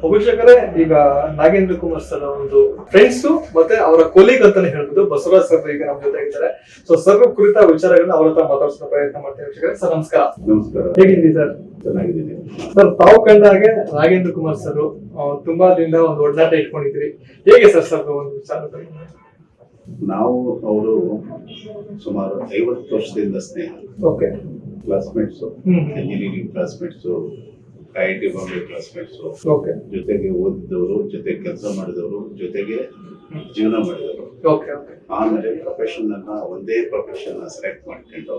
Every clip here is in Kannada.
ಅಭಿಷೇಕರೇ, ಈಗ ನಾಗೇಂದ್ರ ಕುಮಾರ್ ಸರ್ ಒಂದು ಫ್ರೆಂಡ್ಸ್ ಮತ್ತೆ ಅವರ ಕೊಲೀಗ್ ಅಂತಾನೆ ಹೇಳ್ಬೋದು, ಬಸವರಾಜ್ ಸರ್ ಈಗ ನಮ್ಮ ಜೊತೆ ಇದ್ದಾರೆ. ಸೊ ಸರ್ ಕುರಿತ ವಿಚಾರಗಳನ್ನ ಅವ್ರ ಹತ್ರ ಮಾತಾಡ್ಸೋ ಪ್ರಯತ್ನ ಮಾಡ್ತೇವೆ. ಅಭಿಷೇಕರೇ ಸರ್, ನಮಸ್ಕಾರ. ನಮಸ್ಕಾರ. ಹೇಗಿದ್ದೀರಿ ಸರ್? ಚೆನ್ನಾಗಿದ್ದೀನಿ ಸರ್. ತಾವು ಕಂಡ ಹಾಗೆ ನಾಗೇಂದ್ರ ಕುಮಾರ್ ಸರ್ ತುಂಬಾ ದಿನದ ಒಂದು ಒಡನಾಟ ಇಟ್ಕೊಂಡಿದ್ದೀರಿ. ಹೇಗೆ ಸರ್ ಒಂದು ವಿಚಾರ? ನಾವು ಅವರು ಸುಮಾರು 50 ವರ್ಷದಿಂದ ಸ್ನೇಹ. Okay. Classmates, engineering classmates, IIT Bombay classmates, ಜೊತೆಗೆ ಓದಿದವರು, ಜೊತೆಗೆ ಕೆಲಸ ಮಾಡಿದವರು, ಜೊತೆಗೆ ಜೀವನ ಮಾಡಿದವರು. ಆಮೇಲೆ ಪ್ರೊಫೆಷನ್ ಅನ್ನ ಒಂದೇ ಪ್ರೊಫೆಷನ್ ಸೆಲೆಕ್ಟ್ ಮಾಡ್ಕೊಂಡು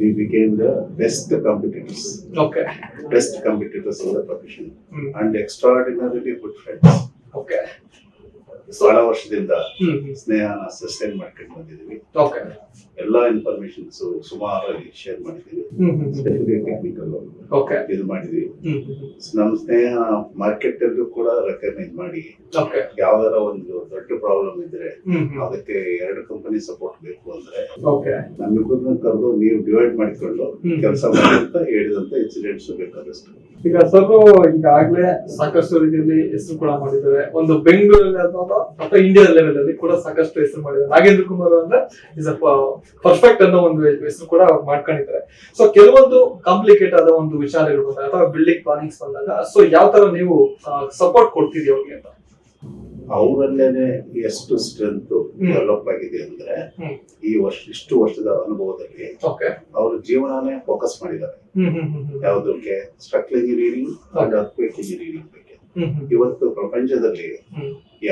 we became the best competitors. Best competitors in the profession and extraordinarily good friends. ಬಹಳ ವರ್ಷದಿಂದ ಸ್ನೇಹನ ಸಸ್ಟೈನ್ ಮಾಡ್ಕೊಂಡು ಬಂದಿದ್ದೀವಿ. ಎಲ್ಲಾ ಇನ್ಫಾರ್ಮೇಶನ್ಸ್ ಸುಮಾರಾಗಿ ಶೇರ್ ಮಾಡಿದ್ದೀವಿ. ಸ್ಪೆಷಲಿ ಟೆಕ್ನಿಕಲ್ ಇದು ಮಾಡಿದ್ವಿ. ನಮ್ ಸ್ನೇಹ ಮಾರ್ಕೆಟ್ ಅಲ್ಲೂ ಕೂಡ ರೆಕಗ್ನೈಸ್ ಮಾಡಿ, ಯಾವ್ದಾರ ಒಂದು ದೊಡ್ಡ ಪ್ರಾಬ್ಲಮ್ ಇದ್ರೆ ಅದಕ್ಕೆ 2 ಕಂಪನಿ ಸಪೋರ್ಟ್ ಬೇಕು ಅಂದ್ರೆ ನಮ್ಮಿಬ್ಬರನ್ನ ಕರೆದು ನೀವು ಡಿವೈಡ್ ಮಾಡಿಕೊಂಡು ಕೆಲಸ ಮಾಡಿ ಅಂತ ಹೇಳಿದಂತ ಇನ್ಸಿಡೆಂಟ್ಸ್ ಬೇಕಾದಷ್ಟು. ಈಗ ಸರ್ ಈಗಾಗಲೇ ಸಾಕಷ್ಟು ರೀತಿಯಲ್ಲಿ ಹೆಸರು ಕೂಡ ಮಾಡಿದ್ದಾರೆ. ಒಂದು ಬೆಂಗಳೂರಲ್ಲಿ ಅಥವಾ ಇಂಡಿಯಾ ಲೆವೆಲ್ ಅಲ್ಲಿ ಕೂಡ ಸಾಕಷ್ಟು ಹೆಸರು ಮಾಡಿದ್ದಾರೆ. ನಾಗೇಂದ್ರ ಕುಮಾರ್ ಅಂದ್ರೆ ಇಸ್ ಪರ್ಫೆಕ್ಟ್ ಅನ್ನೋ ಒಂದು ಹೆಸರು ಕೂಡ ಮಾಡ್ಕೊಂಡಿದ್ದಾರೆ. ಸೊ ಕೆಲವೊಂದು ಕಾಂಪ್ಲಿಕೇಟ್ ಆದ ಒಂದು ವಿಚಾರಗಳು ಬಂದಾಗ ಅಥವಾ ಬಿಲ್ಡಿಂಗ್ ಪ್ಲಾನಿಂಗ್ಸ್ ಬಂದಾಗ ಸೊ ಯಾವ ತರ ನೀವು ಸಪೋರ್ಟ್ ಕೊಡ್ತೀರಿ ಅವ್ರಿಗೆ ಅಂತ? ಅವರಲ್ಲೇನೆ ಎಷ್ಟು ಸ್ಟ್ರೆಂತ್ ಡೆವಲಪ್ ಆಗಿದೆ ಅಂದ್ರೆ ಇಷ್ಟು ವರ್ಷದ ಅನುಭವದಲ್ಲಿ ಅವ್ರ ಜೀವನನೇ ಫೋಕಸ್ ಮಾಡಿದ್ದಾರೆ. ಯಾವುದಕ್ಕೆ? Structural engineering and earthquake engineering ಬಗ್ಗೆ. ಇವತ್ತು ಪ್ರಪಂಚದಲ್ಲಿ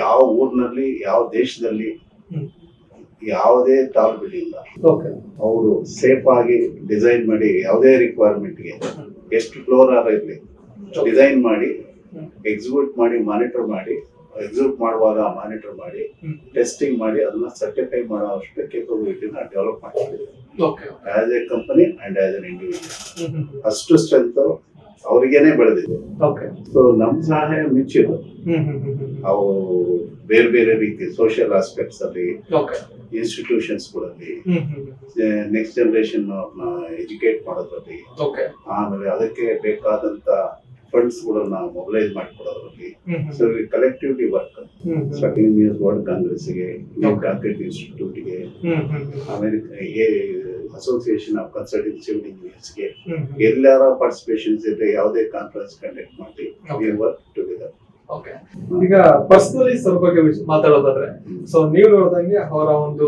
ಯಾವ ಊರಿನಲ್ಲಿ, ಯಾವ ದೇಶದಲ್ಲಿ ಯಾವುದೇ ಟಾಲ್ ಬಿಲ್ಡಿಂಗ್ ಇಲ್ಲ. ಅವರು ಸೇಫ್ ಆಗಿ ಡಿಸೈನ್ ಮಾಡಿ ಯಾವುದೇ ರಿಕ್ವೈರ್ಮೆಂಟ್ಗೆ ಎಷ್ಟು ಫ್ಲೋರ್ ಇರಲಿ ಡಿಸೈನ್ ಮಾಡಿ, ಎಕ್ಸಿಕ್ಯೂಟ್ ಮಾಡಿ, ಮಾನಿಟರ್ ಮಾಡಿ, ಎಕ್ಸಿಕ್ಯೂಟ್ ಮಾಡುವಾಗ ಮಾನಿಟರ್ ಮಾಡಿ, ಟೆಸ್ಟಿಂಗ್ ಮಾಡಿ, ಅದನ್ನ ಸರ್ಟಿಫೈ ಮಾಡೋ ಅಷ್ಟು ಕೇಪಬಿಲಿಟಿನ ಡೆವಲಪ್ ಮಾಡಿದ್ದೀವಿ as a company and as an individual. ಅಷ್ಟು ಸ್ಟ್ರೆಂತ್ ಅವ್ರಿಗೇನೆ ಬೆಳೆದಿದೆ. ಸೊ ನಮ್ ಸಹಾಯ ಮಿಚ್ಚಿದ್ದು ಅವು ಬೇರೆ ಬೇರೆ ರೀತಿ ಸೋಷಿಯಲ್ ಆಸ್ಪೆಕ್ಟ್ಸ್ ಅಲ್ಲಿ, ಇನ್ಸ್ಟಿಟ್ಯೂಷನ್ಸ್ ಗಳಲ್ಲಿ, ನೆಕ್ಸ್ಟ್ ಜನರೇಷನ್ ಎಜುಕೇಟ್ ಮಾಡೋದ್ರಲ್ಲಿ, ಆಮೇಲೆ ಅದಕ್ಕೆ ಬೇಕಾದಂತ ಫಂಡ್ಸ್ ಗಳನ್ನ ಮೊಬಿಲೈಸ್ ಮಾಡಿಕೊಡೋದ್ರಲ್ಲಿ. So collectively work, struggling news world ಕಾಂಗ್ರೆಸ್ಗೆ, ಇಂಡಿಯನ್ ಕಾಂಕ್ರೀಟ್ ಇನ್ಸ್ಟಿಟ್ಯೂಟ್ಗೆ, ಆಮೇಲೆ ಅಸೋಸಿಯೇಷನ್ ಆಫ್ ಕನ್ಸಲ್ಟಿಂಗ್ ಸಿವಿಲ್ ಇಂಜಿನಿಯರ್ಸ್ಗೆ ಎಲ್ಲರ ಪಾರ್ಟಿಸಿಪೇಷನ್ಸ್ ಇದ್ರೆ ಯಾವುದೇ ಕಾನ್ಫರೆನ್ಸ್ ಕಂಡಕ್ಟ್ ಮಾಡಿ ವರ್ಕ್ ಟುಗೆದರ್. ಈಗ ಪರ್ಸನಲಿ ಸರ್ ಬಗ್ಗೆ ಮಾತಾಡೋದಾದ್ರೆ, ಸೊ ನೀವು ನೋಡಿದಂಗೆ ಅವರ ಒಂದು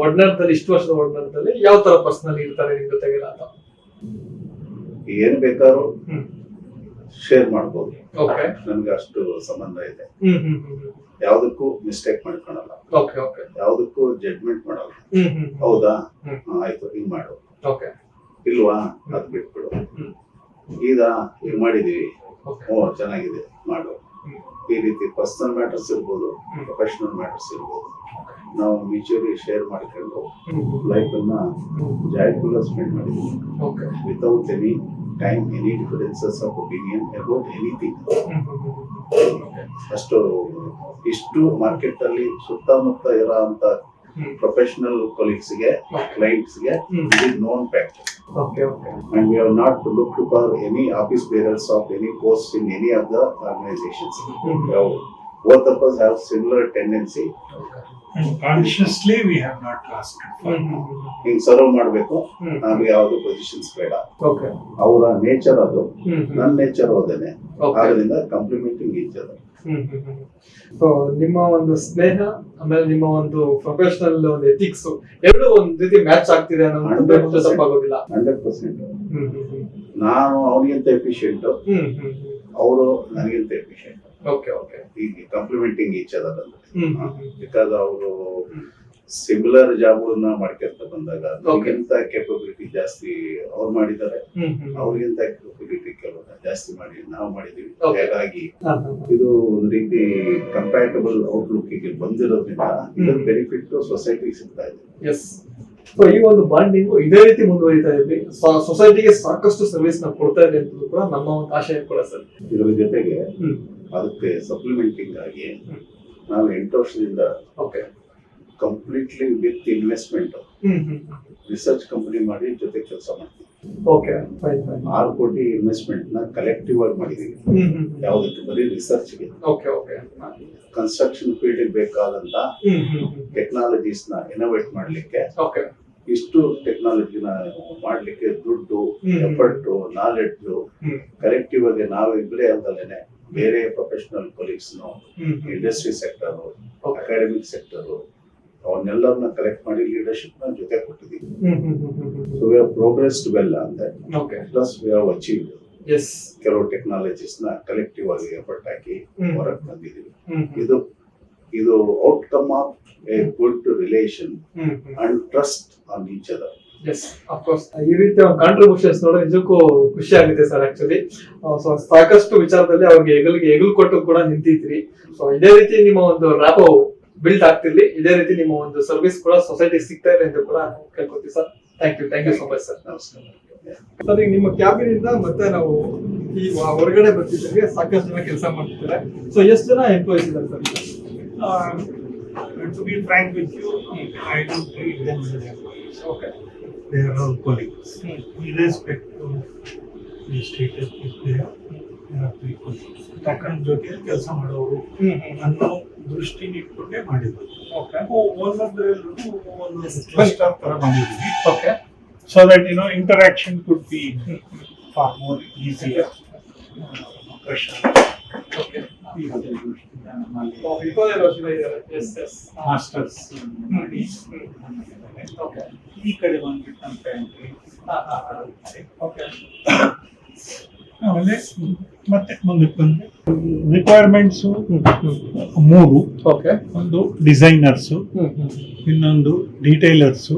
ಒಡನಾಟದಲ್ಲಿ, ಇಷ್ಟು ವರ್ಷದ ಒಡನಾಟದಲ್ಲಿ ಯಾವ ತರ ಪರ್ಸನಲಿ ಇರ್ತಾರೆ ನಿಮ್ ಜೊತೆಗೆ ಅಂತ? ಏನ್ ಬೇಕಾದ್ರೂ ಶೇರ್ ಮಾಡ್ಬೋದು. ನಮ್ಗೆ ಅಷ್ಟು ಸಂಬಂಧ ಇದೆ. ಯಾವ್ದಕ್ಕೂ ಮಿಸ್ಟೇಕ್ ಮಾಡ್ಕೊಳಲ್ಲ, ಯಾವ್ದಕ್ಕೂ ಜಡ್ಜ್ಮೆಂಟ್ ಮಾಡಲ್ಲ. ಹೌದಾ, ಆಯ್ತು ಹಿಂಗ್ ಮಾಡು, ಇಲ್ವಾ ಅದ್ ಬಿಟ್ಬಿಡು, ಈಗ ಹಿಂಗ್ ಮಾಡಿದೀವಿ, ಚೆನ್ನಾಗಿದೆ ಮಾಡು. ಈ ರೀತಿ ಪರ್ಸನಲ್ ಮ್ಯಾಟರ್ಸ್ ಇರ್ಬೋದು, ಪ್ರೊಫೆಷನಲ್ ಮ್ಯಾಟರ್ಸ್ ಇರ್ಬೋದು, ನಾವು ಮ್ಯೂಚುವಲಿ ಶೇರ್ ಮಾಡ್ಕೊಂಡು ಲೈಫ್ ಅನ್ನ ಜಾಯ್ಫುಲ್ ಸ್ಪೆಂಡ್ ಮಾಡಿದ್ವಿ without any time, any differences of opinion about anything. ಅಷ್ಟು ಇಷ್ಟು ಮಾರ್ಕೆಟ್ ಅಲ್ಲಿ ಸುತ್ತಮುತ್ತ ಇರೋ ಅಂತ ಪ್ರೊಫೆಷನಲ್ ಕೊಲೀಗ್ಸ್ಗೆ, ಕ್ಲೈಂಟ್ಸ್ಗೆ it is known fact. And we have not looked for any office bearers of any posts in any of the organizations. Both of us have similar tendency. And consciously we have not asked for. ಹಿಂಗ್ ಸರ್ವ್ ಮಾಡ್ಬೇಕು, ನಮ್ಗೆ ಯಾವ್ದು ಪೊಸಿಷನ್ಸ್ ಬೇಡ. ಅವರ ನೇಚರ್ ಅದು, ನನ್ನ ನೇಚರ್ ಹೋದೇನೆ, ಆದ್ರಿಂದ ಕಾಂಪ್ಲಿಮೆಂಟಿಂಗ್ ಈಚ್ ಅದರ್. ಸೊ ನಿಮ್ಮ ಒಂದು ಸ್ನೇಹ ಆಮೇಲೆ ನಿಮ್ಮ ಒಂದು ಪ್ರೊಫೆಷನಲ್ ಒಂದು ಎಥಿಕ್ಸ್ ಎರಡು ಒಂದ್ ರೀತಿ ಮ್ಯಾಚ್ ಆಗ್ತಿದೆ ಅನ್ನೋದು ತಪ್ಪಾಗೋದಿಲ್ಲ. 100%. ನಾನು ಅವನಿಗಿಂತ ಎಫಿಷಿಯಂಟ್, ಅವರು ನನಗಿಂತ ಎಫಿಷಿಯಂಟ್. ಈಗ ಕಾಂಪ್ಲಿಮೆಂಟಿಂಗ್ ಈಚ್ ಅದರ್ ಅಂದ್ರೆ, ಬಿಕಾಸ್ ಅವರು ಸಿಮಿಲರ್ ಜಾಬ್ಗಳನ್ನ ಮಾಡ್ಕೊಂತ ಬಂದಾಗ ನಮಗಿಂತ ಕೇಪಬಿಲಿಟಿ ಜಾಸ್ತಿ ಅವ್ರು ಮಾಡಿದ್ದಾರೆ, ಅವ್ರಿಗಿಂತ ಕೇಪಬಿಲಿಟಿ ಕೆಲವು ಜಾಸ್ತಿ ಮಾಡಿ ನಾವು ಮಾಡಿದೀವಿ. ಹಾಗಾಗಿ ಇದು ಒಂದು ರೀತಿ ಕಂಪ್ಯಾಟಬಲ್ ಔಟ್ಲುಕ್ ಗೆ ಬಂದಿರೋದ್ರಿಂದ ಇದರ ಬೆನಿಫಿಟ್ ಸೊಸೈಟಿಗೆ ಸಿಗ್ತಾ ಇದೆ. ಸೊ ಈ ಒಂದು ಬಾಂಡಿಂಗ್ ಇದೇ ರೀತಿ ಮುಂದುವರಿತಾ ಇರಲಿ, ಸೊಸೈಟಿಗೆ ಸಾಕಷ್ಟು ಸರ್ವಿಸ್ ನಾವು ಕೊಡ್ತಾ ಇದೆ ಅಂತ ಕೂಡ ನಮ್ಮ ಒಂದು ಆಶಯ ಕೂಡ ಸರ್. ಇದರ ಜೊತೆಗೆ ಅದಕ್ಕೆ ಸಪ್ಲಿಮೆಂಟಿಂಗ್ ಆಗಿ ನಾವು 8 ವರ್ಷದಿಂದ completely with investment research company ಮಾಡಿ ಜೊತೆ ಕೆಲಸ ಮಾಡ್ತೀವಿ. ಓಕೆ ಫೈನ್ ಫೈನ್ 6 ಕೋಟಿ ಇನ್ವೆಸ್ಟ್ಮೆಂಟ್ ನ ಕಲೆಕ್ಟಿವ್ ಆಗಿ ಮಾಡಿದೀವಿ. ಯಾವುದಕ್ಕೆ? ಬರೀ ರಿಸರ್ಚ್ಗೆ. ಓಕೆ ಓಕೆ ಕನ್ಸ್ಟ್ರಕ್ಷನ್ ಫೀಲ್ಡ್ ಬೇಕಾದಂತ ಟೆಕ್ನಾಲಜೀಸ್ ನ ಇನೋವೇಟ್ ಮಾಡ್ಲಿಕ್ಕೆ, ಓಕೆ ಇಷ್ಟು ಟೆಕ್ನಾಲಜಿನ ಮಾಡ್ಲಿಕ್ಕೆ ದುಡ್ಡು, ಎಫರ್ಟ್, ನಾಲೆಡ್ಜ್ ಕಲೆಕ್ಟಿವ್ ಆಗಿ ನಾವಿಬ್ಬರೇ ಅಂತಲೇನೆ ಬೇರೆ professional colleagues, industry sector, academic sector, ಅವನ್ನೆಲ್ಲರನ್ನ ಕಲೆಕ್ಟ್ ಮಾಡಿ ಲೀಡರ್ಶಿಪ್ ನ ಜೊತೆ ಕೊಟ್ಟಿದ್ದೀವಿ. So we have progressed well ಅಂತ. Okay plus we have achieved yes ಕೆಲವು ಟೆಕ್ನಾಲಜೀಸ್ ನ ಕಲೆಕ್ಟಿವ್ ಆಗಿ ಎಫರ್ಟ್ ಹಾಕಿ ಹೊರಗೆ ತಂದಿದ್ದೀವಿ. ಇದು outcome of a good relation and trust on each other. Yes of course ಈ ರೀತಿ ಕಾಂಟ್ರಿಬ್ಯೂಷನ್ಸ್ ನೋಡೋ ನಿಜಕ್ಕೂ ಖುಷಿ ಆಗುತ್ತೆ ಸರ್. ಆಕ್ಚುಲಿ ಸೊ ಸಾಕಷ್ಟು ವಿಚಾರದಲ್ಲಿ ಅವ್ರಿಗೆ ಹೆಗಲು ಕೊಟ್ಟು ಕೂಡ ನಿಂತಿದ್ರಿ. ಸೊ ಇದೇ ರೀತಿ ನಿಮ್ಮ ಒಂದು ರ್ಯಾಪ್ ಬಿಲ್ಡ್ ಆಗ್ತಿರ್ಲಿ, ಇದೇ ರೀತಿ ನಿಮ್ಮ ಒಂದು ಸರ್ವಿಸ್ ಕೂಡ ಸೊಸೈಟಿ ಸಿಗ್ತಾ ಇದೆ ಅಂತ ಕೂಡ ಕೇಳ್ಕೊತೀವಿ sir. Thank you so much sir. ನಮಸ್ಕಾರ. ಸರ್ ಈಗ ನಿಮ್ಮ ಕ್ಯಾಬಿನ್ ಇಂದ ಮತ್ತೆ ನಾವು ಈ ಹೊರಗಡೆ ಬರ್ತಿದ್ದೇವೆ, ಸಾಕಷ್ಟು ಜನ ಕೆಲಸ ಮಾಡ್ತಿದ್ದಾರೆ. ಸೊ ಎಷ್ಟು ಜನ ಎಂಪ್ಲಾಯೀಸ್ ಇದ್ದಾರೆ sir? To be frank with you, I don't treat them as employees. Okay. They are all colleagues. Irrespective of the status is there, they are three colleagues. ತಕ್ಕಂತ ಜೊತೆ ಕೆಲಸ ಮಾಡೋರು ಅನ್ನೋ ದೃಷ್ಟಿನ ಇಟ್ಕೊಂಡೇ ಮಾಡಿರೋದು. ಒಂದೊಂದ್ರಲ್ಲೂ ಒಂದೊಂದು ಕ್ಲಸ್ಟರ್ ತರ ಮಾಡಿದ್ವಿ. Okay. So that interaction could be far more easier. Okay. Masters ಮಾಡಿ Okay. ಈ ಕಡೆ ಬಂದ್ಬಿಟ್ಟು ನಮ್ಮ ಪ್ಯಾಂಟ್ರಿ. ಆಮೇಲೆ ಮತ್ತೆ ಮುಂದಕ್ಕೆ ಬಂದ್ರೆ ರಿಕ್ವೈರ್ಮೆಂಟ್ಸ್ 3. Okay. ಒಂದು ಡಿಸೈನರ್ಸ್, ಇನ್ನೊಂದು ಡಿಟೈಲರ್ಸ್,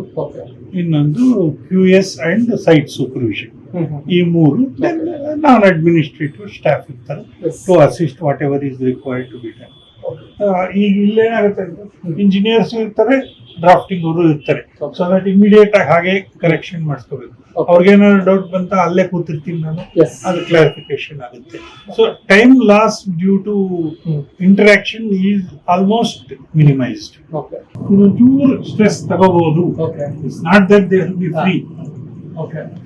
ಇನ್ನೊಂದು QS ಅಂಡ್ ಸೈಟ್ ಸೂಪರ್ವಿಷನ್. ಈ 3 ನಾನ್ ಅಡ್ಮಿನಿಸ್ಟ್ರೇಟಿವ್ ಸ್ಟಾಫ್ ಇರ್ತಾರೆ to assist whatever is required to be done. ಈಗ ಇಲ್ಲೇನಾಗುತ್ತೆ, ಇಂಜಿನಿಯರ್ಸ್ ಇರ್ತಾರೆ, ಡ್ರಾಫ್ಟಿಂಗ್ ಅವರು ಇರ್ತಾರೆ. ಸೊ ದಟ್ ಇಮಿಡಿಯೇಟ್ ಆಗಿ ಹಾಗೆ ಕರೆಕ್ಷನ್ ಮಾಡಿಸ್ಕೋಬೇಕು. ಅವ್ರಿಗೇನಾದ್ರು ಡೌಟ್ ಬಂತ ಅಲ್ಲೇ ಕೂತಿರ್ತೀನಿ ನಾನು, ಅದು ಕ್ಲಾರಿಫಿಕೇಶನ್ ಆಗುತ್ತೆ. So time loss due to interaction is almost minimised. ಇನ್ನೊಂಚೂರು ಸ್ಟ್ರೆಸ್ ತಗೋಬಹುದು. It's not that they will be free.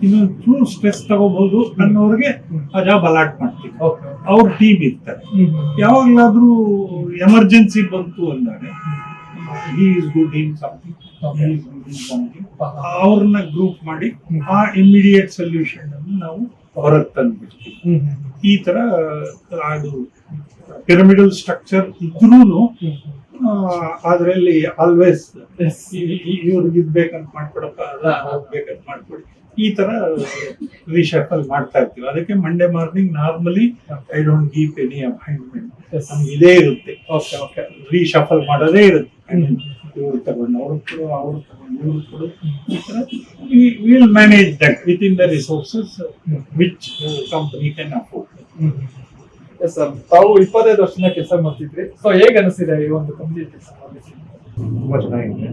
ಇನ್ನೊಂಚೂರು ಸ್ಟ್ರೆಸ್ ತಗೋಬಹುದು ಅನ್ನೋರಿಗೆ ಆ ಜಾಬ್ ಅಲಾಟ್ ಮಾಡ್ತೀವಿ. ಅವ್ರ ಟೀಮ್ ಇರ್ತಾರೆ. ಯಾವಾಗ್ಲಾದ್ರೂ ಎಮರ್ಜೆನ್ಸಿ ಬಂತು ಅಂದಾಗ he is good in something, he is good in something, ಅವ್ರನ್ನ ಗ್ರೂಪ್ ಮಾಡಿ ಆ ಇಮಿಡಿಯೇಟ್ ಸೊಲ್ಯೂಷನ್ ಅನ್ನು ನಾವು ಹೊರಗೆ ತಂದ್ಬಿಡ್ತೀವಿ. ಈ ತರ ಅದು ಪಿರಮಿಡಲ್ ಸ್ಟ್ರಕ್ಚರ್ ಇದ್ರೂನು ಅದ್ರಲ್ಲಿ ಆಲ್ವೇಸ್ ಇವ್ರಿಗೆ ಇದ್ಬೇಕಂತ ಮಾಡ್ಕೊಡಪ್ಪ, ಬೇಕಂತ ಮಾಡ್ಕೊಡಿ, ಈ ತರ ರೀಶಫಲ್ ಮಾಡ್ತಾ ಇರ್ತೀವಿ. ಅದಕ್ಕೆ Monday morning normally I don't give any appointment. ನಮ್ಗೆ ಇದೇ ಇರುತ್ತೆ, ರೀಶಫಲ್ ಮಾಡೋದೇ ಇರುತ್ತೆ. ಇವ್ರು ತಗೊಂಡು ಅವ್ರು ಕೊಡು, ಅವ್ರು ತಗೊಂಡು ಇವ್ರು ಕೊಡು, ಈ ತರ will manage that with in the resources which company can afford. Yes sir, ತಾವು 25 ವರ್ಷದಿಂದ ಕೆಲಸ ಮಾಡ್ತಿದ್ರಿ. ಸೊ ಹೇಗೆ ಅನಿಸ್ತಿದೆ ಈ ಒಂದು ಕಂಪ್ನಿ ಕೆಲಸ ಮಾಡಲಿಕ್ಕೆ? ತುಂಬಾ ಚೆನ್ನಾಗಿದೆ.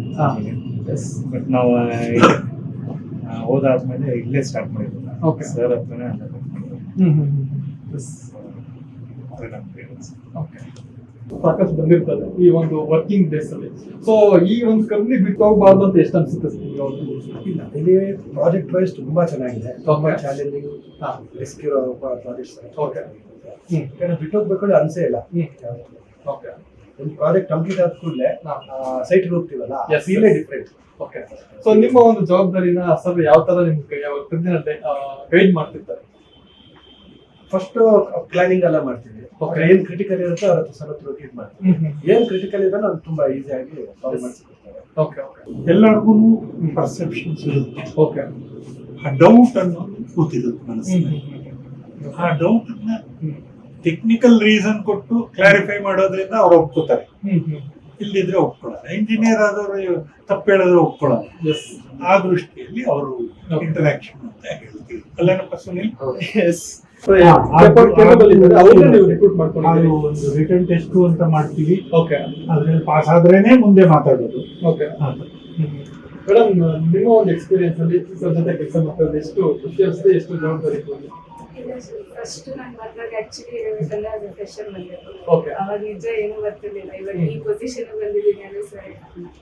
ಬಟ್ ನಾವು ಹೋದಾದ್ಮೇಲೆ ಇಲ್ಲೇ ಸ್ಟಾರ್ಟ್ ಮಾಡಿದ್ವಿ ಸರ್ ಹತ್ರನೇ. ಸಾಕಷ್ಟು ಬಂದಿರ್ತದೆ ಈ ಒಂದು ವರ್ಕಿಂಗ್ ಡೇಸ್ ಅಲ್ಲಿ. ಸೊ ಈ ಒಂದು ಕಂಪ್ನಿ ಬಿಟ್ಟು ಹೋಗಬಾರ್ದು ಅಂತ ಎಷ್ಟು ಅನ್ಸುತ್ತೆ ಸರ್? ಇಲ್ಲ, ಇಲ್ಲಿ ಪ್ರಾಜೆಕ್ಟ್ ವೈಸ್ ತುಂಬಾ ಚೆನ್ನಾಗಿದೆ, ತುಂಬಾ ಚಾಲೆಂಜಿಂಗ್ ರಿಸ್ಕ್ ಇರೋ ಪ್ರಾಜೆಕ್ಟ್ಸ್. ಬಿಟ್ಟು ಹೋಗ್ಬೇಕು ಅನ್ಸೇ ಇಲ್ಲ. ಒಂದು ಪ್ರಾಜೆಕ್ಟ್ ಕಂಪ್ಲೀಟ್ ಆದ ಕೂಡಲೇ ಸೈಟ್ಗೆ ಹೋಗ್ತೀವಲ್ಲ, ಫೀಲೇ ಡಿಫ್ರೆಂಟ್. ಸೊ ನಿಮ್ಮ ಒಂದು ಜವಾಬ್ದಾರಿನ ಸರ್ ಯಾವ ತರ ನಿಮ್ಗೆ ಗೈಡ್ ಮಾಡ್ತಿರ್ತಾರೆ? ಫಸ್ಟ್ ಪ್ಲಾನಿಂಗ್ ಎಲ್ಲ ಮಾಡ್ತೀವಿ. ಏನ್ ಕ್ರಿಟಿಕಲ್ ಇರುತ್ತೆ ಅವ್ರ ಹತ್ರ ಸರ್ ಟ್ರೀಟ್ ಮಾಡ್ತೀವಿ. ಏನ್ ಕ್ರಿಟಿಕಲ್ ಇದೆ ಅದು ತುಂಬಾ ಈಸಿಯಾಗಿ ಸಾಲ್ವ್ ಮಾಡಿಸ್ಕೊಡ್ತಾರೆ. ಎಲ್ಲರಿಗೂ ಪರ್ಸೆಪ್ಷನ್ಸ್ ಇರುತ್ತೆ. ಆ ಡೌಟ್ ಅನ್ನೋದು ಕೂತಿರುತ್ತೆ ಮನಸ್ಸಿನಲ್ಲಿ. ಆ ಡೌಟ್ ಅನ್ನ ಟೆಕ್ನಿಕಲ್ ರೀಸನ್ ಕೊಟ್ಟು ಕ್ಲಾರಿಫೈ ಮಾಡೋದ್ರಿಂದ ಅವ್ರು ಒಪ್ಕೋತಾರೆ. ಇಲ್ಲಿದ್ರೆ ಒಪ್ಕೊಳ್ಳಲ್ಲ. ಇಂಜಿನಿಯರ್ ಆದವರು ತಪ್ಪು ಹೇಳಿದ್ರೆ ಒಪ್ಕೊಳ್ಳಲ್ಲ. ಆ ದೃಷ್ಟಿಯಲ್ಲಿ ಅವರು ಇಂಟರಾಕ್ಷನ್ ಅಂತ ಹೇಳ್ತೀವಿ. ಅಲ್ಲೇನಪ್ಪ ಸುನಿಲ್? ಒಂದು ರಿಟರ್ನ್ ಟೆಸ್ಟ್ ಅಂತ ಮಾಡ್ತೀವಿ. ಅದ್ರಲ್ಲಿ ಪಾಸ್ ಆದ್ರೇನೆ ಮುಂದೆ ಮಾತಾಡೋದು. ಮೇಡಮ್, ನಿಮ್ಮ ಒಂದು ಎಕ್ಸ್ಪೀರಿಯನ್ಸ್ ಅಲ್ಲಿ ಸರ್ ಜೊತೆ ಕೆಲಸ ಮಾಡ್ತಾರೆ ಎಷ್ಟು ಖುಷಿ ಅನಿಸುತ್ತೆ, ಎಷ್ಟು ಜವಾಬ್ದಾರಿ? ಫಸ್ಟ್ ನಾನು ಬಂದಾಗ ಆಕ್ಚುಲಿ ಹೇಳ್ಬೇಕಂದ್ರೆ ಅದು ಫ್ರೆಶರ್ ಬಂದಿತ್ತು. ಅವಾಗ ನಿಜ ಏನು ಬರ್ತಿರ್ಲಿಲ್ಲ. ಇವಾಗ ಈ ಪೊಸಿಷನ್ ಬಂದಿದ್ದೀನಿ ಅಂದ್ರೆ ಸರಿ.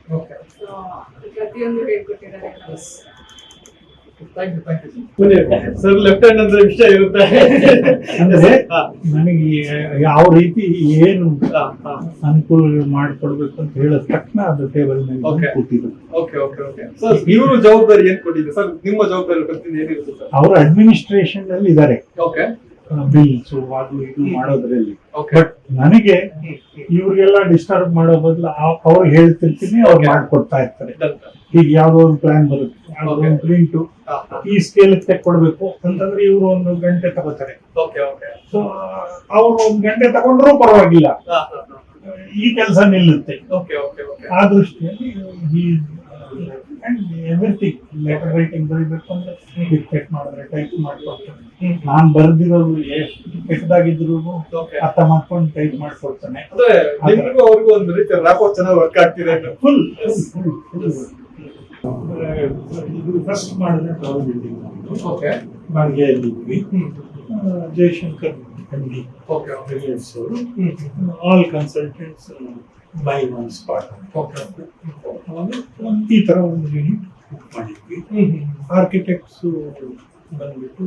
ಸೊ ಪ್ರತಿಯೊಂದು ಹೇಳ್ಕೊಟ್ಟಿದ್ದಾರೆ. Thank you sir. Left hand ಅಂದ್ರೆ ವಿಷಯ ಇರುತ್ತೆ. ಅಂದ್ರೆ ಹಾ, ನನಗೆ ಯಾವ ರೀತಿ ಏನು ಹಾ, ಹಾ. ಅನುಕೂಲ ಮಾಡಿಕೊಡ್ಬೇಕು ಅಂತ ಹೇಳಿದ ತಕ್ಷಣ ಅದು ಟೇಬಲ್ ಮೇಲೆ Okay. ಕೂತಿದ್ರು. ಓಕೆ ಸರ್, ಇವರು ಜವಾಬ್ದಾರಿ ಏನ್ ಕೊಟ್ಟಿದೆ ಸರ್? ನಿಮ್ಮ ಜವಾಬ್ದಾರಿ ಗೊತ್ತಿದೆ ಏನಿರುತ್ತೆ ಸರ್? ಅವರು ಅಡ್ಮಿನಿಸ್ಟ್ರೇಷನ್ ಅಲ್ಲಿ ಇದ್ದಾರೆ, ಓಕೆ ಬಿಲ್ಸ್ ಅದು ಇದು ಮಾಡೋದ್ರಲ್ಲಿ. ಓಕೆ ಬಟ್ ನನಗೆ ಇವ್ರಿಗೆಲ್ಲ ಡಿಸ್ಟರ್ಬ್ ಮಾಡೋ ಬದಲು ಅವ್ರಿಗೆ ಹೇಳ್ತಿರ್ತೀನಿ, ಅವ್ರು Okay. ಮಾಡ್ಕೊಡ್ತಾ ಇರ್ತಾರೆ. ಈಗ ಯಾವ್ದೋ ಒಂದು ಪ್ಲಾನ್ ಬರುತ್ತೆ, ಯಾವ್ದೋ Okay. ಒಂದು ಪ್ರಿಂಟು ಈ ಸ್ಕೇಲ್ ಕೊಡ್ಬೇಕು ಅಂತಂದ್ರೆ ಇವ್ರು 1 ಗಂಟೆ ತಗೋತಾರೆ. ಓಕೆ ಸೊ ಅವ್ರು 1 ಗಂಟೆ ತಗೊಂಡ್ರೂ ಪರವಾಗಿಲ್ಲ, ಈ ಕೆಲಸ ನಿಲ್ಲುತ್ತೆ. ಓಕೆ ಆ ದೃಷ್ಟಿಯಲ್ಲಿ ಎವ್ರಿಥಿಂಗ್ ಲೆಟರ್ ರೈಟಿಂಗ್ ಬರೀಬೇಕು ಅಂದ್ರೆ ಡಿಕ್ಟೇಟ್ ಮಾಡಿದ್ರೆ ಟೈಪ್ ಮಾಡ್ಕೊಡ್ತಾನೆ. ನಾನ್ ಬರ್ದಿರೋದು ಎಷ್ಟು ಕೆಟ್ಟದಾಗಿದ್ರು ಓಕೆ. ಅರ್ಥ ಮಾಡ್ಕೊಂಡು ಟೈಪ್ ಮಾಡ್ಕೊಡ್ತಾನೆ. ಅಂದ್ರೆ ನಿಮ್ಗೂ ಅವ್ರಿಗೂ ಒಂದು ರೀತಿ ರ್ಯಾಪೋ ಚೆನ್ನಾಗಿ ವರ್ಕ್ ಆಗ್ತಿದೆ. ಫುಲ್ ಇದು ಫಸ್ಟ್ ಮಾಡಿದ್ರೆ ಟವರ್ ಬಿಲ್ಡಿಂಗ್ ಓಕೆ ಬಾಳ್ಗೆಯಲ್ಲಿ ಇದ್ವಿ. ಜಯಶಂಕರ್ ಕಂಡಿ okay all consultants by one spot okay ಈ ತರ ಒಂದು ಯೂನಿಟ್ ಮಾಡಿದ್ವಿ. ಆರ್ಕಿಟೆಕ್ಟ್ಸ್ ಬಂದ್ಬಿಟ್ಟು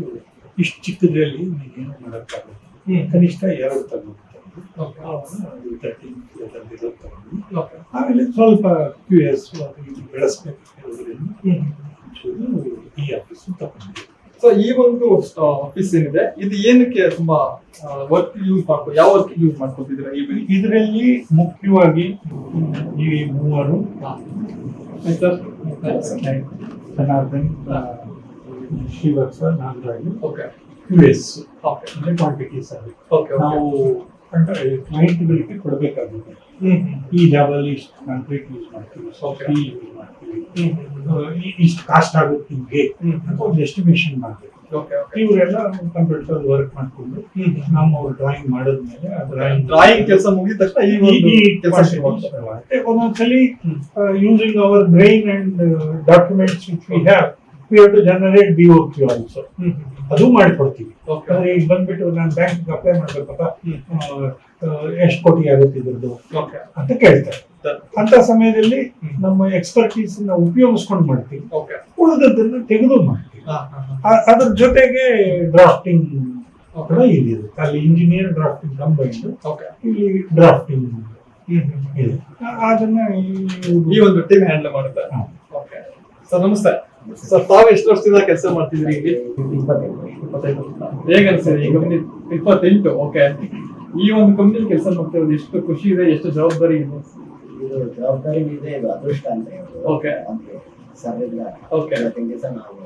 ಇಷ್ಟು ಚಿಕ್ಕದ್ರಲ್ಲಿ ನೀವೇನು ಮಾಡೋಕ್ಕಾಗುತ್ತೆ, ಕನಿಷ್ಠ 2 ತಗೊಂಡು ಆಮೇಲೆ ಸ್ವಲ್ಪ QS ಬೆಳೆಸ್ಬೇಕು ಈ ಆಫೀಸ್ ತಗೊಂಡಿದ್ವಿ. ಸೊ ಈ ಒಂದು ಆಫೀಸ್ ಏನಿದೆ ಇದು ಏನಕ್ಕೆ ತುಂಬಾ ವರ್ಕ್ ಯೂಸ್ ಮಾಡ್ಕೊ ಯಾವ ವರ್ಕ್ ಯೂಸ್ ಮಾಡ್ಕೊತಿದ್ದೀರಾ ಈ ಬಿಲ್? ಇದರಲ್ಲಿ ಮುಖ್ಯವಾಗಿ ಈ ಮೂವರು sir Janardhan, Srivatsa, Nagaraju, okay QS okay ಅಂದ್ರೆ ಕ್ವಾಂಟಿಟಿ ಸರ್ವಿಸ್. ಓಕೆ ನಾವು ಕ್ಲೈಂಟ್ಗಳಿಗೆ ಕೊಡಬೇಕಾಗುತ್ತೆ. ಈ ಜಾಬಲ್ಲಿ ಇಷ್ಟು ಕಾಂಕ್ರೀಟ್ ಯೂಸ್ ಮಾಡ್ತೀವಿ, ಸ್ಟೀಲ್ ಯೂಸ್ ಮಾಡ್ತೀವಿ, ಇಷ್ಟು ಕಾಸ್ಟ್ ಆಗುತ್ತೆ ನಿಮ್ಗೆ ಅಂತ ಒಂದು ಎಸ್ಟಿಮೇಷನ್ ಮಾಡಬೇಕು. ಓಕೆ ಇವರೆಲ್ಲ ಕಂಪ್ಯೂಟರ್ ವರ್ಕ್ ಮಾಡ್ಕೊಂಡು ನಮ್ಮವ್ರು ಡ್ರಾಯಿಂಗ್ ಮಾಡಿದ್ಮೇಲೆ ಆ ಡ್ರಾಯಿಂಗ್ ಕೆಲಸ ಮುಗಿದ ತಕ್ಷಣ ಈ ಒಂದು ಕೆಲಸ ಮತ್ತೆ ಒಂದೊಂದ್ಸಲಿ using our brain and documents which we have to generate BOQ also, ಅದು ಮಾಡಿಕೊಡ್ತೀವಿ. ಓಕೆ ಈಗ ಬಂದ್ಬಿಟ್ಟು ನಾನು ಬ್ಯಾಂಕ್ ಅಪ್ಲೈ ಮಾಡ್ಬೇಕಪ್ಪ, ಎಷ್ಟು ಕೋಟಿ ಆಗುತ್ತೆ ಇದ್ರದ್ದು ಓಕೆ ಅಂತ ಕೇಳ್ತಾರೆ. ಅಂತ ಸಮಯದಲ್ಲಿ ನಮ್ಮ ಎಕ್ಸ್ಪರ್ಟೀಸ್ ಉಪಯೋಗಿಸ್ಕೊಂಡು ಮಾಡ್ತೀವಿ, ಓಕೆ ಉಳಿದದನ್ನ ತೆಗೆದು ಮಾಡ್ತೀವಿ. ಅದ್ರ ಜೊತೆಗೆ ಡ್ರಾಫ್ಟಿಂಗ್ ಕೂಡ ಇಲ್ಲಿರುತ್ತೆ. ಅಲ್ಲಿ ಇಂಜಿನಿಯರ್ ಡ್ರಾಫ್ಟಿಂಗ್ ಕಂಬೈನ್ಡ್, ಓಕೆ ಇಲ್ಲಿ ಡ್ರಾಫ್ಟಿಂಗ್ ಇದೆ. ಅದನ್ನ ಈ ಒಂದು ಟೀಮ್ ಹ್ಯಾಂಡಲ್ ಮಾಡುತ್ತೆ. ಹಾ. ಓಕೆ ಸರ್, ನಮಸ್ತೆ ಸರ್. ತಾವು ಎಷ್ಟು ವರ್ಷದಿಂದ ಕೆಲಸ ಮಾಡ್ತಿದ್ರಿ ಇಲ್ಲಿ? 25 ಹೇಗೆ ಅನ್ಸಿದೆ ಈ ಕಂಪ್ನಿ? 28. ಓಕೆ. ಈ ಒಂದು ಕಂಪ್ನಿಲಿ ಕೆಲಸ ಮಾಡ್ತಿರೋದು ಎಷ್ಟು ಖುಷಿ ಇದೆ, ಎಷ್ಟು ಜವಾಬ್ದಾರಿ ಇದೆ? ಇದು ಜವಾಬ್ದಾರಿ ಇದೆ, ಇದು ಅದೃಷ್ಟ ಅಂತ ಹೇಳ್ಬೋದು. Okay. ಸರ್ ಇಲ್ಲ Okay. ಇವತ್ತಿನ ನಾವು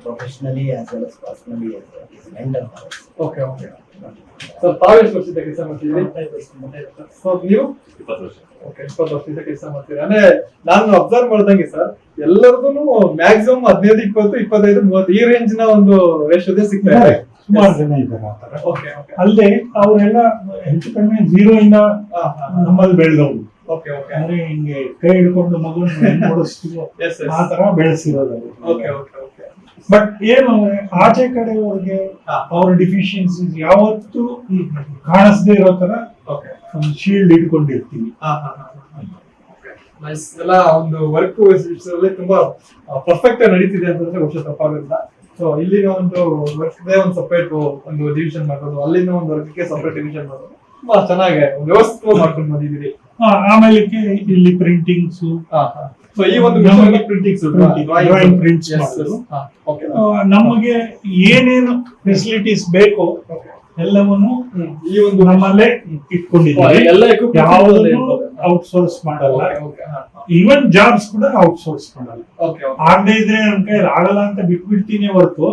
professionally as well as personally mental. Okay sir, ತಾವು ಎಷ್ಟು ವರ್ಷದಿಂದ ಕೆಲಸ ಮಾಡ್ತಿದ್ರಿ? ಸರ್ ನೀವು 20 ವರ್ಷ. ಓಕೆ, 20 ವರ್ಷದಿಂದ ಕೆಲಸ ಮಾಡ್ತೀರಿ. ಅಂದ್ರೆ ನಾನು ಅಬ್ಸರ್ವ್ ಮಾಡ್ದಂಗೆ ಸರ್, ಎಲ್ಲರದು ಮ್ಯಾಕ್ಸಿಮಮ್ 15, 20, 25, 30 ಈ ರೇಂಜ್ ನ ಒಂದು ರೇಷೋದೇ ಸಿಗ್ತಾ ಇದೆ. ಸುಮಾರು ಜನ ಇದ್ದಾರೆ ಆ ತರ. ಓಕೆ ಅಲ್ಲದೆ ಅವರೆಲ್ಲ ಹೆಚ್ಚು ಕಡಿಮೆ 0 ಇಂದ ನಮ್ಮಲ್ಲಿ ಬೆಳೆದವರು. ಓಕೆ ಅಂದ್ರೆ ಹಿಂಗೆ ಕೈ ಹಿಡ್ಕೊಂಡು ಮಗುನ ನೋಡಿಸ್ತೀವೋ ಎಸ್ ಆ ತರ ಬೆಳೆಸಿರೋದು. ಓಕೆ ಬಟ್ ಏನು ಅಂದ್ರೆ ಆಚೆ ಕಡೆಯವ್ರಿಗೆ ಅವ್ರ ಡಿಫಿಷಿಯನ್ಸೀಸ್ ಯಾವತ್ತೂ ಕಾಣಿಸದೇ ಇರೋ ತರ ಓಕೆ ಒಂದು ಶೀಲ್ಡ್ ಇಟ್ಕೊಂಡಿರ್ತೀವಿ. ನೈಸ್. ಎಲ್ಲ ಒಂದು ವರ್ಕ್ ತುಂಬಾ ಪರ್ಫೆಕ್ಟ್ ಆಗಿ ನಡೀತಿದೆ ಅಂತಂದ್ರೆ ಬಹುಶಃ ತಪ್ಪಾಗಲ್ಲ. ಸೊ ಇಲ್ಲಿನ ಒಂದು ವರ್ಕ್ ಒಂದು ಸಪರೇಟ್ ಒಂದು ಡಿವಿಷನ್ ಮಾಡೋದು, ಅಲ್ಲಿನ ಒಂದು ವರ್ಕ್ಗೆ ಸಪರೇಟ್ ಡಿವಿಷನ್ ಮಾಡೋದು ತುಂಬಾ ಚೆನ್ನಾಗಿ ವ್ಯವಸ್ಥಿತ ಮಾಡ್ಕೊಂಡು ಬಂದಿದ್ದೀರಿ. ಆಮೇಲೆ ಇಲ್ಲಿ ಪ್ರಿಂಟಿಂಗ್ಸ್, ಸೊ ಈ ಒಂದು ಪ್ರಿಂಟಿಂಗ್ಸ್ ಡ್ರಾಯಿಂಗ್ ಪ್ರಿಂಟ್ಸ್ ಮಾಡೋದು. ಓಕೆ ನಮಗೆ ಏನೇನು ಫೆಸಿಲಿಟೀಸ್ ಬೇಕೋ ಎಲ್ಲವನ್ನು ಈ ಒಂದು ನಮ್ಮಲ್ಲೇ ಇಟ್ಕೊಂಡಿದ್ದೀವಿ. ಎಲ್ಲ ಯಾವುದನ್ನು ಔಟ್ಸೋರ್ಸ್ ಮಾಡಲ್ಲ. ಈವನ್ ಜಾಬ್ಸ್ ಕೂಡ ಔಟ್ಸೋರ್ಸ್ ಮಾಡಲ್ಲ. ಆಗದೆ ಇದ್ರೆ ನನ್ ಕೈಯಲ್ಲಿ ಆಗಲ್ಲ ಅಂತ ಬಿಟ್ಬಿಡ್ತೀನಿ ಹೊರತು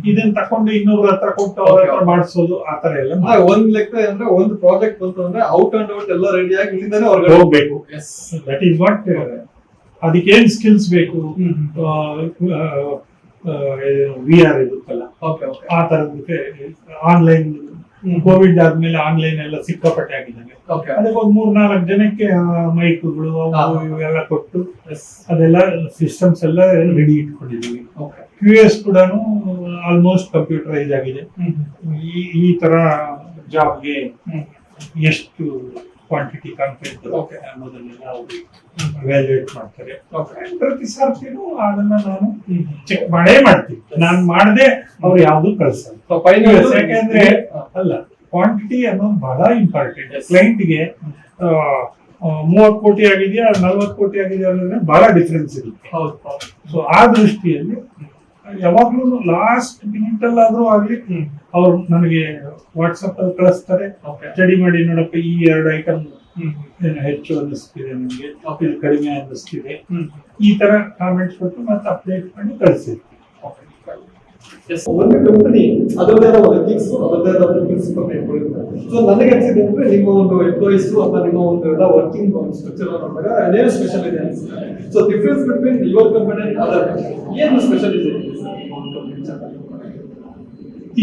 ಇದನ್ನ ತಕೊಂಡು ಇನ್ನೊಬ್ರ ಹತ್ರ ಕೊಟ್ಟು ಅವ್ರ ಹತ್ರ ಮಾಡಿಸೋದು ಆತರ ಎಲ್ಲ ಒಂದ್ ಲೆಕ್ಕ ಅಂದ್ರೆ ಒಂದು ಪ್ರಾಜೆಕ್ಟ್ ಬಂತು ಅಂದ್ರೆ ಔಟ್ ಅಂಡ್ ಔಟ್ ಎಲ್ಲ ರೆಡಿ ಆಗಿ ಇಲ್ಲಿಂದಾನೆ ಹೊರಗಡೆ ಹೋಗ್ಬೇಕು. That is what. ಅದಕ್ಕೆ ಏನ್ ಸ್ಕಿಲ್ಸ್ ಬೇಕು, VR ಇರುತ್ತಲ್ಲ ಆ ತರದಕ್ಕೆ. ಆನ್ಲೈನ್ ಕೋವಿಡ್ ಆದ್ಮೇಲೆ ಆನ್ಲೈನ್ ಎಲ್ಲ ಸಿಕ್ಕಾಪಟ್ಟೆ ಆಗಿದ್ದಾವೆ. ಅದಕ್ಕೆ ಒಂದ್ 3-4 ಜನಕ್ಕೆ ಮೈಕ್ಗಳು ಅವು ಇವೆಲ್ಲ ಕೊಟ್ಟು ಅದೆಲ್ಲ ಸಿಸ್ಟಮ್ಸ್ ಎಲ್ಲ ರೆಡಿ ಇಟ್ಕೊಂಡಿದೀವಿ. QS ಕೂಡ ಆಲ್ಮೋಸ್ಟ್ ಕಂಪ್ಯೂಟರೈಸ್ ಆಗಿದೆ. ಈ ತರ ಜಾಬ್ಗೆ ಎಷ್ಟು ಕ್ವಾಂಟಿಟಿ ಕಾನ್ಫಿಡೆಂಟ್ Okay. ಅನ್ನೋದನ್ನೆಲ್ಲ ಅವರು ಇವ್ಯಾಲ್ಯೂಯೇಟ್ ಮಾಡ್ತಾರೆ. Okay. And ಪ್ರತಿ ಸಾರ್ತಿನೂ ಅದನ್ನ ನಾನು ಚೆಕ್ ಮಾಡೇ ಮಾಡ್ತೀನಿ. ನಾನು ಮಾಡದೆ ಅವ್ರು ಯಾವ್ದು ಕಳ್ಸಲ್ಲ. So final ಯಾಕಂದ್ರೆ ಅಲ್ಲ, ಕ್ವಾಂಟಿಟಿ ಅನ್ನೋದು ಬಹಳ ಇಂಪಾರ್ಟೆಂಟ್. Yes. ಕ್ಲೈಂಟ್ಗೆ 30 ಕೋಟಿ ಆಗಿದೆಯಾ 40 ಕೋಟಿ ಆಗಿದೆಯಾ ಅನ್ನೋದ್ರೆ ಬಹಳ ಡಿಫ್ರೆನ್ಸ್ ಇರುತ್ತೆ. ಹೌದು. ಸೊ ಆ ದೃಷ್ಟಿಯಲ್ಲಿ ಯಾವಾಗ್ಲೂ ಲಾಸ್ಟ್ ಮಿನಿಟ್ ಅಲ್ಲಾದ್ರೂ ಆಗ್ಲಿ ಅವ್ರು ನನಗೆ ವಾಟ್ಸಪ್ ಅಲ್ಲಿ ಕಳಿಸ್ತಾರೆ. Okay. ಸ್ಟಡಿ ಮಾಡಿ ನೋಡಪ್ಪ, ಈ 2 ಐಟಮ್ ಹೆಚ್ಚು ಅನ್ನಿಸ್ತಿದೆ ನಿಮ್ಗೆ, ಇದು ಕಡಿಮೆ ಅನ್ನಿಸ್ತಿದೆ, ಈ ತರ ಕಾಮೆಂಟ್ಸ್ ಕೊಟ್ಟು ಮತ್ತೆ ಅಪ್ಡೇಟ್ ಮಾಡಿ ಕಳಿಸಿರ್ತೀವಿ. ಒಂದು ಕಂಪನಿ ಅದರದೇ ಆದ ಒಂದು ಎಥಿಕ್ಸ್, ಅದರದೇ ಆದ ಒಂದು ಪ್ರಿನ್ಸಿಪಲ್ ಇಟ್ಕೊಂಡಿರುತ್ತೆ. ಸೊ ನನಗೆ ಅನ್ಸಿದೆ ಅಂದ್ರೆ ನಿಮ್ಮ ಒಂದು ಎಂಪ್ಲಾಯೀಸ್ ಅಥವಾ ನಿಮ್ಮ ಒಂದು ಎಲ್ಲ ವರ್ಕಿಂಗ್ ಸ್ಟ್ರಕ್ಚರ್ ನೋಡಿದಾಗ ಅದೇನು ಸ್ಪೆಷಲ್ ಇದೆ ಅನ್ಸುತ್ತೆ. So difference between your company and other company ಏನು ಸ್ಪೆಷಲ್ ಇದೆ?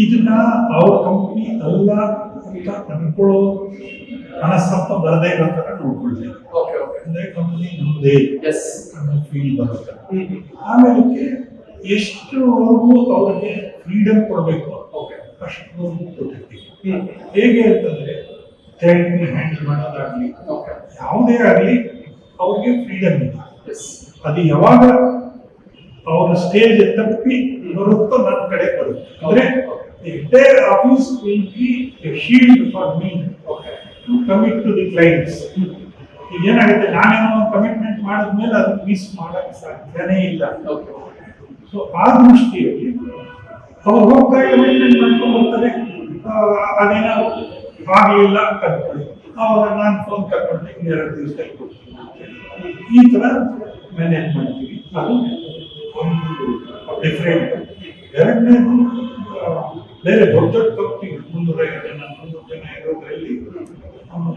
ಇದನ್ನ ಅವ್ರ ಕಂಪ್ನಿ ಅಲ್ಲ ಅಂತ ಅನ್ಕೊಳ್ಳೋ ಮನಸ್ಸಪ್ಪ ಬರದೇ ಇರೋ ತರ ನೋಡ್ಕೊಳ್ಬೇಕು. Okay okay. ಅಂದ್ರೆ ಕಂಪ್ನಿ ನಮ್ದೇ ಎಸ್. ಅನ್ನೋ ಫೀಲ್ ಬರುತ್ತೆ. ಆಮೇಲೆ ಎಷ್ಟುವರೆಗೂ ಅವ್ರಿಗೆ ಫ್ರೀಡಮ್ ಕೊಡಬೇಕು ಓಕೆ. ಅಷ್ಟು ಕೊಟ್ಟಿರ್ತೀವಿ. ಹೇಗೆ ಅಂತಂದ್ರೆ ಕ್ಲೈಂಟ್ ಹ್ಯಾಂಡಲ್ ಮಾಡೋದಾಗ್ಲಿ ಓಕೆ. ಯಾವುದೇ ಆಗ್ಲಿ ಅವ್ರಿಗೆ ಫ್ರೀಡಮ್ ಇದೆ. ಎಸ್. ಅದು ಯಾವಾಗ ಅವರ ಸ್ಟೇಜ್ ತಪ್ಪಿ ಬರುತ್ತೋ ನನ್ನ ಕಡೆ ಬರುತ್ತೆ. ಅಂದ್ರೆ entire office will be a shield for me to commit to the clients. ಈಗ ಏನಾಗುತ್ತೆ, ನಾನೇನೋ ಕಮಿಟ್ಮೆಂಟ್ ಮಾಡಿದ್ಮೇಲೆ ಅದನ್ನ ಮಿಸ್ ಮಾಡಕ್ ಸಾಧ್ಯನೇ ಇಲ್ಲ. ಸೊ ಆ ದೃಷ್ಟಿಯಲ್ಲಿ ಅವ್ರು ಹೋಗ್ತಾ ಕಮಿಟ್ಮೆಂಟ್ ಮಾಡ್ಕೊಂಡು ಹೋಗ್ತಾರೆ. ಅದೇನೋ ಆಗಲಿಲ್ಲ ಅಂತ ಅನ್ಕೊಳ್ಳಿ, ಅವಾಗ ನಾನು ಫೋನ್ ತಗೊಂಡು 2 ದಿವಸದಲ್ಲಿ ಕೊಡ್ತೀನಿ. ಈ ತರ ಮ್ಯಾನೇಜ್ ಮಾಡ್ತೀವಿ. ಅದು ಒಂದು ಡಿಫ್ರೆಂಟ್. ಎರಡನೇದು, ಬೇರೆ ದೊಡ್ಡ ದೊಡ್ಡ ಕಂಪ್ನಿ 350 ಜನ 300 ಜನ ಇರೋದ್ರಲ್ಲಿ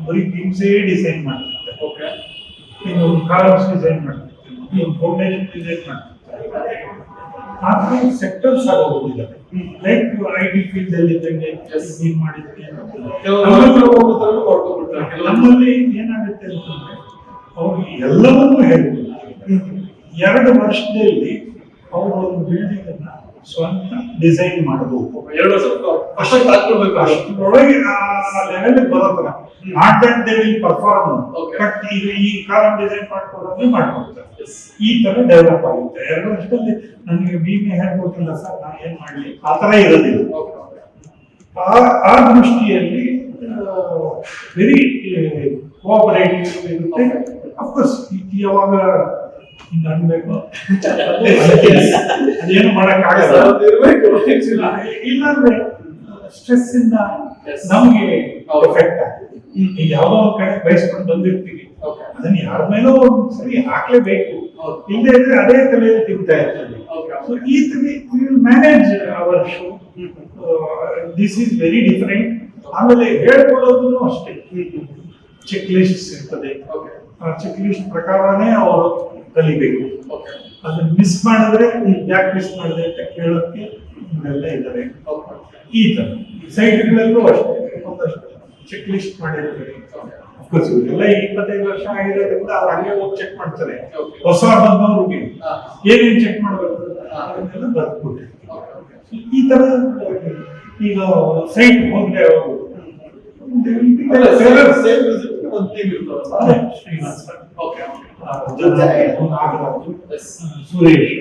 ಬರೀ ಟೀಮ್ಸೇ ಡಿಸೈನ್ ಮಾಡ್ತಿರ್ತಾರೆ. ಓಕೆ. ಇನ್ನು ಕಾಲಮ್ಸ್ ಡಿಸೈನ್ ಮಾಡ್ತಿರ್ತಾರೆ, ಫೌಂಡೇಶನ್ ಡಿಸೈನ್ ಮಾಡ್ತಿರ್ತಾರೆ. ಆದ್ರೆ ಸೆಕ್ಟರ್ಸ್ ಆಗೋಗಿದ್ದಾರೆ. ಲೈಕ್ IT ಫೀಲ್ಡ್ ಅಲ್ಲಿ ಇದ್ದಂಗೆ ಏನ್ ಮಾಡಿದ್ವಿ ನಮ್ಮಲ್ಲಿ ಏನಾಗುತ್ತೆ ಅಂತಂದ್ರೆ ಅವ್ರಿಗೆ ಎಲ್ಲವನ್ನೂ ಹೇಳ್ಕೊಡ್ತಾರೆ. 2 ವರ್ಷದಲ್ಲಿ ಅವರು ಒಂದು ಬಿಲ್ಡಿಂಗ್ ಅನ್ನ ಸ್ವಂತ ಡಿಸೈನ್ ಮಾಡಬಹುದು. 2 ವರ್ಷ ಅಷ್ಟೊಂದು ಹಾಕ್ಕೊಳ್ಬೇಕು. ಅಷ್ಟರೊಳಗೆ ಆ ಲೆವೆಲ್ ಬರೋತರ not that they will perform. Okay. But ಈಗ ಈ ಕಾಲಮ್ ಡಿಸೈನ್ ಮಾಡ್ಕೊಡೋದೇ ಮಾಡ್ಕೊಡ್ತಾರೆ. ಈ ತರ ಡೆವಲಪ್ ಆಗುತ್ತೆ. 2 ವರ್ಷದಲ್ಲಿ ನನಗೆ BBA ಹೇಳ್ಕೊಟ್ಟಿಲ್ಲ ಸರ್, ನಾನು ಏನ್ ಮಾಡ್ಲಿ, ಆ ತರ ಇರೋದಿಲ್ಲ. ಆ ದೃಷ್ಟಿಯಲ್ಲಿ ವೆರಿ ಕೋಆಪರೇಟಿವ್ ಇರುತ್ತೆ. ಅಫ್ಕೋರ್ಸ್ ಯಾವಾಗ ಹಿಂಗ ಅನ್ಬೇಕು ಅದೇನು ಮಾಡಕ್ಕಾಗಲ್ಲ. ಇಲ್ಲಾಂದ್ರೆ ಸ್ಟ್ರೆಸ್ ಇಂದ ನಮ್ಗೆ ಎಫೆಕ್ಟ್ ಆಗುತ್ತೆ. ಈಗ ಯಾವ್ದೋ ಒಂದ್ ಕಡೆ ಬಯಸ್ಕೊಂಡು ಬಂದಿರ್ತೀವಿ, ಅದನ್ನ ಯಾರ ಮೇಲೋ ಒಂದ್ಸರಿ ಹಾಕ್ಲೇಬೇಕು. ಇಲ್ಲದೆ ಇದ್ರೆ ಅದೇ ತಲೆಯಲ್ಲಿ ತಿಂತಾ ಇರ್ತದೆ. ಸೊ ಈ ತರ will manage hour show. This is very different. ಆಮೇಲೆ ಹೇಳ್ಕೊಡೋದು ಅಷ್ಟೇ, ಚೆಕ್ ಲಿಸ್ಟ್ ಇರ್ತದೆ. ಆ ಚೆಕ್ ಲಿಸ್ಟ್ ಪ್ರಕಾರನೇ ಅವರು ಕಲಿಬೇಕು. ಅದನ್ನ ಮಿಸ್ ಮಾಡಿದ್ರೆ ಯಾಕೆ ಮಿಸ್ ಮಾಡಿದೆ ಅಂತ ಕೇಳೋಕ್ಕೆ ಇವರೆಲ್ಲ ಇದ್ದಾರೆ. ಈ ತರ ಸೈಟ್ಗಳಲ್ಲೂ ಅಷ್ಟೇ ಒಂದಷ್ಟು ಚೆಕ್ ಲಿಸ್ಟ್ ಮಾಡಿರ್ತಾರೆ. ಅಫ್ಕೋರ್ಸ್ ಇವರೆಲ್ಲ 25 ವರ್ಷ ಆಗಿರೋದ್ರಿಂದ ಅವ್ರು ಹಂಗೆ ಹೋಗಿ ಚೆಕ್ ಮಾಡ್ತಾರೆ. ಹೊಸ ಬಂದವ್ರಿಗೆ ಏನೇನು ಚೆಕ್ ಮಾಡಬೇಕು ಅದನ್ನೆಲ್ಲ ಬರ್ಕೊಟ್ಟಿರ್ತಾರೆ. ಈ ತರ ಈಗ ಸೈಟ್ ಹೋದ್ರೆ ಅವರು ಶ್ರೀನಿವಾಸ್ ಸರ್, ನಾಗರಾಜು, ಸುರೇಶ್,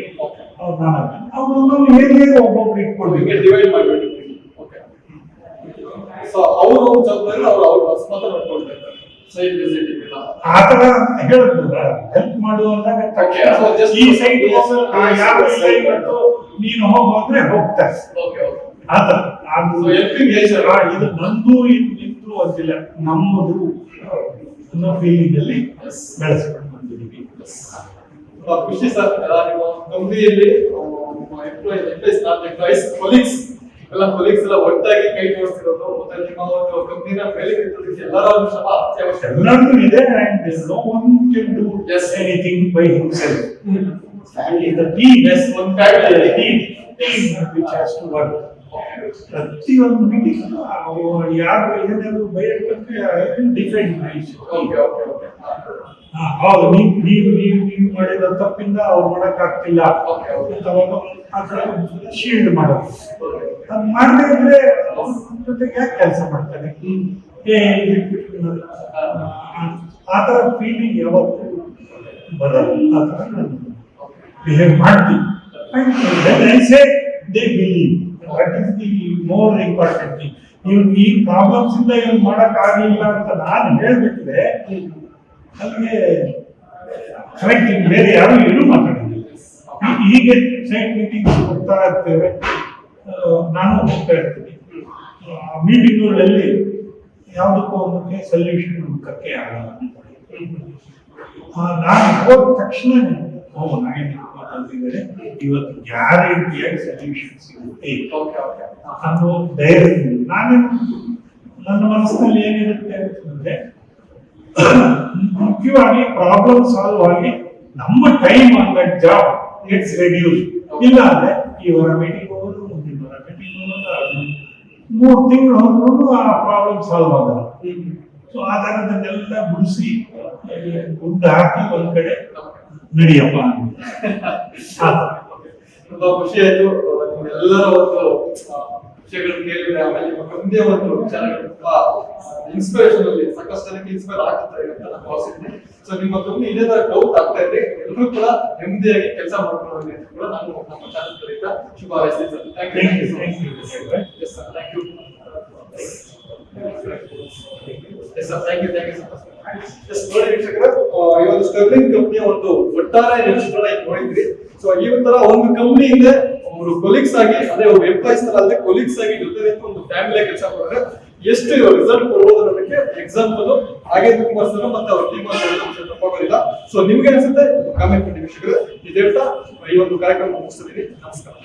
ಅವ್ರು ಹೇಗೆ ಒಬ್ಬೊಬ್ರು ಇಟ್ಕೊಳ್ಬೇಕು. ಡಿವೈಡ್ ಮಾಡಬೇಕು. ಓಕೆ. ಸೊ ಅವರು ಜವಾಬ್ದಾರಿ ಅವ್ರು ಮಾತ್ರ ಮಾಡ್ಕೊಳ್ತಾರೆ. ಸೈಟ್ ವಿಸಿಟ್ ಇಲ್ಲ ಆ ತರ ಹೇಳಿದ್ರಲ್ಲ, ಹೆಲ್ಪ್ ಮಾಡುವಂದಾಗ Okay, so just- ಈ ಸೈಟ್ ಯಾರು ಇಲ್ಲ ಇವತ್ತು ನೀನು ಹೋಗೋದ್ರೆ ಹೋಗ್ತಾರೆ. Okay okay. ಆತರ So helping nature. ಇದು ನಂದು ನಿಂದು ಅಂತಿಲ್ಲ, ನಮ್ಮದು ಅನ್ನೋ ಫೀಲಿಂಗ್ ಅಲ್ಲಿ ಬೆಳೆಸ್ಕೊಂಡು ಬಂದಿದ್ದೀವಿ. ಖುಷಿ ಸರ್, ನಿಮ್ಮ ಕಂಪನಿಯಲ್ಲಿ ಎಂಪ್ಲಾಯೀಸ್ ಕೊಲೀಗ್ಸ್ ಎಲ್ಲ ಒಟ್ಟಾಗಿ ಕೈ ಜೋಡಿಸಿರೋದು ಮತ್ತೆ ನಿಮ್ಮ ಒಂದು ಕಂಪನಿನ ಮೇಲೆ ಕೆತ್ತೋದಕ್ಕೆ ಎಲ್ಲರ ಶ್ರಮ ಅತ್ಯವಶ್ಯ. ಎಲ್ಲರಿಗೂ ಇದೆ, and no one can do Yes. anything by himself. Family. The team, Yes, one family. the team which has to work. ಪ್ರತಿಯೊಂದು ಮೀಟಿಂಗ್ ಯಾರು ಏನಾದ್ರು ಬಯಟಕ್ಕೆ ಡಿಫೆಂಡ್ ಮಾಡಿ. Okay okay okay. ಹೌದು, ನೀವು ಮಾಡಿದ ತಪ್ಪಿಂದ ಅವ್ರು ಮಾಡಕ್ ಆಗ್ತಿಲ್ಲ ಶೀಲ್ಡ್ ಮಾಡೋದು. ಅದು ಮಾಡದೇ ಇದ್ರೆ ಅವ್ರ ಜೊತೆಗೆ ಯಾಕೆ ಕೆಲಸ ಮಾಡ್ತಾನೆ? ಆ ಥರ ಫೀಲಿಂಗ್ ಯಾವತ್ತೂ ಬರಲ್ಲ. ಆ ಥರ ನಾನು ಬಿಹೇವ್ ಮಾಡ್ತೀನಿ. I say they believe that is the more important thing. ಇವ್ನು ಈ ಪ್ರಾಬ್ಲಮ್ಸ್ ಇಂದ ಇವ್ನು ಮಾಡಕ್ ಆಗ್ಲಿಲ್ಲ ಅಂತ ನಾನು ಹೇಳ್ಬಿಟ್ರೆ ಅಲ್ಲಿಗೆ ಕರೆಕ್ಟ್. ಬೇರೆ ಯಾರು ಏನೂ ಮಾತಾಡೋದಿಲ್ಲ. ಹೀಗೆ ಸೈಟ್ ಮೀಟಿಂಗ್ ಹೋಗ್ತಾ ಇರ್ತೇವೆ. ನಾನು ಹೋಗ್ತಾ ಇರ್ತೀನಿ. ಮೀಟಿಂಗ್ಗಳಲ್ಲಿ ಯಾವುದಕ್ಕೂ ಒಂದಕ್ಕೆ ಸೊಲ್ಯೂಷನ್ ಹುಡುಕಕ್ಕೆ ಆಗಲ್ಲ. ನಾನು ಹೋದ ತಕ್ಷಣ ನಾಗೇಂದ್ರ ಇವತ್ತು ಗ್ಯಾರಂಟಿಯಾಗಿ ಸೊಲ್ಯೂಷನ್ ಸಿಗುತ್ತೆ ಅನ್ನೋ ಧೈರ್ಯ. ನಾನೇನು ನನ್ನ ಮನಸ್ಸಿನಲ್ಲಿ ಏನಿರುತ್ತೆ ಅಂತಂದ್ರೆ, ಮುಖ್ಯವಾಗಿ ಪ್ರಾಬ್ಲಮ್ ಸಾಲ್ವ್ ಆಗಿ ನಮ್ಮ time on that job it's reduce. ಇಲ್ಲ ಅಂದ್ರೆ ಈ ವಾರ ಮೀಟಿಂಗ್ ಹೋಗೋದು, ಮುಂದಿನ ವಾರ ಮೀಟಿಂಗ್ ಹೋಗೋದು, 3 ತಿಂಗಳು ಹೋದ್ರೂ ಆ ಪ್ರಾಬ್ಲಮ್ ಸಾಲ್ವ್ ಆಗಲ್ಲ. ಸೊ ಆ ಥರದನ್ನೆಲ್ಲ ಬಿಡಿಸಿ ಗುಡ್ಡ ಹಾಕಿ ಒಂದ್ ಕಡೆ ನಡಿಯಪ್ಪ. ತುಂಬಾ ಖುಷಿ ಆಯ್ತು ನಿಮ್ಮೆಲ್ಲರ ಒಂದು ವಿಷಯಗಳು ಕೇಳಿದ್ರೆ. ಆಮೇಲೆ ನಿಮ್ಮ ಕಂಪ್ನಿಯ ಒಂದು ವಿಚಾರಗಳು ತುಂಬಾ ಇನ್ಸ್ಪಿರೇಷನ್ ಅಲ್ಲಿ ಸಾಕಷ್ಟು ಜನಕ್ಕೆ ಇನ್ಸ್ಪೈರ್ ಆಗ್ತಾರೆ ಅಂತ ನಾನು ಭಾವಿಸಿದ್ದೀನಿ. ಸೊ ನಿಮ್ಮ ಕಂಪ್ನಿ ಇದೇ ತರ ಗ್ರೌತ್ ಆಗ್ತಾ ಇದೆ. ಎಲ್ಲರೂ ಕೂಡ ನೆಮ್ಮದಿಯಾಗಿ ಕೆಲಸ ಮಾಡ್ಕೊಂಡು ಹೋಗಿ ಅಂತ ಕೂಡ ನಾನು ನಮ್ಮ ಚಾನಲ್ ಕಡೆಯಿಂದ ಶುಭ ಹಾರೈಸ್ತೀನಿ sir. Thank you. Yes sir, thank you. Yes sir, thank you so much. Yes ನೋಡಿ ವೀಕ್ಷಕರೇ, ಈ ಒಂದು ಸ್ಟರ್ಲಿಂಗ್ ಕಂಪ್ನಿಯ ಒಂದು ಒಟ್ಟಾರೆ ನಿರೀಕ್ಷೆಗಳನ್ನ ಈಗ ನೋಡಿದ್ರಿ. ಸೊ ಈ ತರ ಒಂದು ಕಂಪ್ನಿಯಿಂದ ಅವರು ಕೊಲೀಗ್ಸ್ ಆಗಿ, ಅದೇ ಒಬ್ಬ ಎಂಪ್ಲಾಯ್ಸ್ ತರ ಅಲ್ಲದೆ ಕೊಲೀಗ್ಸ್ ಆಗಿ ಜೊತೆ ಒಂದು ಫ್ಯಾಮಿಲಿ ಕೆಲಸ ಮಾಡಿದ್ರೆ ಎಷ್ಟು ರಿಸಲ್ಟ್ ಕೊಡ್ಬೋದು ಅನ್ನೋದಕ್ಕೆ ಎಕ್ಸಾಂಪಲ್ ನಾಗೇಂದ್ರ ಕುಮಾರ್ ಸರ್ ಮತ್ತೆ ಅವ್ರ ಟೀಮ್ ತಪ್ಪಾಗೋದಿಲ್ಲ. ಸೊ ನಿಮ್ಗೆ ಅನ್ಸುತ್ತೆ ಕಾಮೆಂಟ್ ಮಾಡಿ ವೀಕ್ಷಕರೇ. ಇದು ಹೇಳ್ತಾ ಈ ಒಂದು ಕಾರ್ಯಕ್ರಮ ಮುಗಿಸ್ತಿದ್ದೀನಿ. ನಮಸ್ಕಾರ.